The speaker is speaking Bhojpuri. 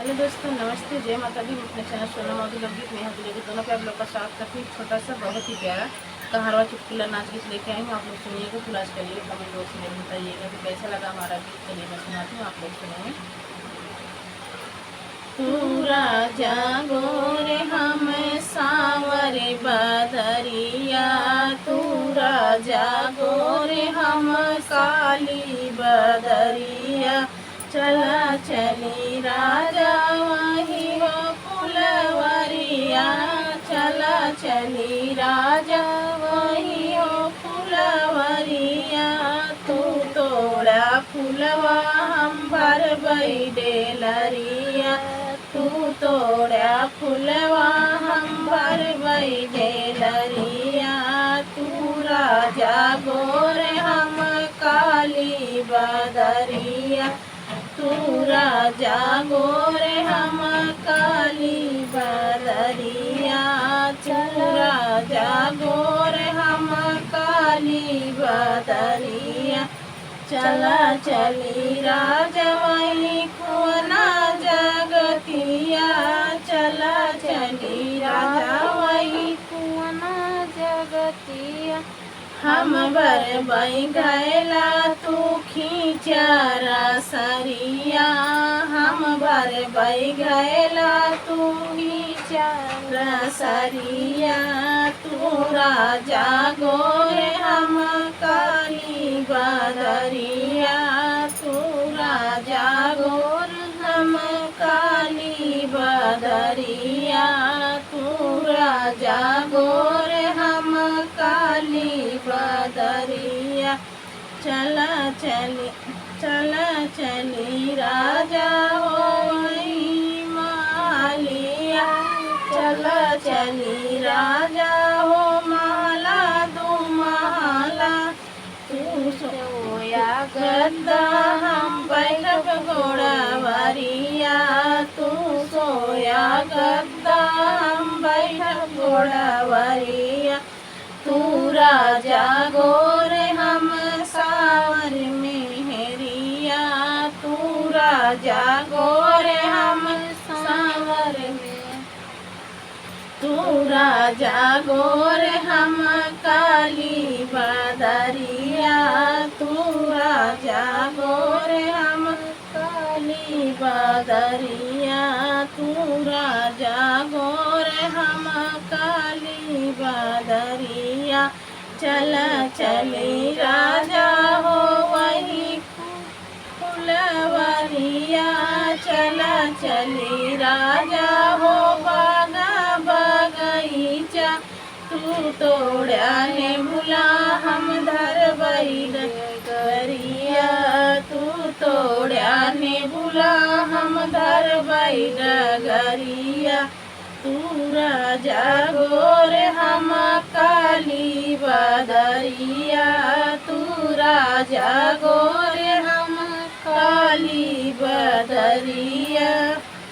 हेलो दोस्तों, नमस्ते, जय माता दी। अपने चैनल सोना मोदी लोकगीत में हाजिर है। दोनों पे आप लोग का स्वागत करती हूँ। छोटा सा बहुत ही प्यारा कहारवा चुटकुला नाच गीत लेके आई हूँ। आप लोग सुनिएगा, पुलास करिएगा, कमेंट बॉक्स में बताइएगा कि कैसा लगा हमारा गीत। चलिए मैं सुनाती हूँ, आप लोग सुनेंगे। पूरा जागो रे हम सांवर बदरिया, तूरा जागो रे हम काली बदरिया। चला चली राजा वही हो फुलवरिया, चला चली राजा वही हो फुलवरिया। तू तोड़ा फुलवा हम भर डेलरिया, तू तोड़ा फुलवा हम भर डेलरिया। तू राजा गोर हम काली बदरिया, तू राजा गोर हम काली बदरिया। तू राजा गोर हम काली बदरिया। चला चली राजा वही कुआना जगतिया, चला चली राजा वही कुआना जगतिया। हम बर बई गैला तू खींचा सरिया, हम बर बई गैला तू खींचा सरिया। तू राजा गोर हम काली बदरिया, तू राजा गोर हम काली बदरिया। तू राजा गोर हम काली बदरिया। चला चली राजा वही मालिया, चला चली राजा हो माला दो माला। तू सोया गद्दा हम बैठब घोड़ावरिया, तू सोया गद्दा हम बैठब घोड़ावरिया। तू राजा गोर हम सावर मेहरिया, तू राजा गोर हम सावर में। तू राजा गोर हम काली बदरिया, तू राजा गोर हम काली बदरिया। तू राजा गोर हम काली बदरिया। चला चली राजा हो वही फुलवरिया, चला चली राजा हो बागा बगीचा। तू तोड़ा ने बुला हम धरबई डगरिया, तू तोड़ा ने बुला हम धरबई डगरिया। तू राजा गोर हम काली बदरिया, तू राजा गोर हम काली बदरिया।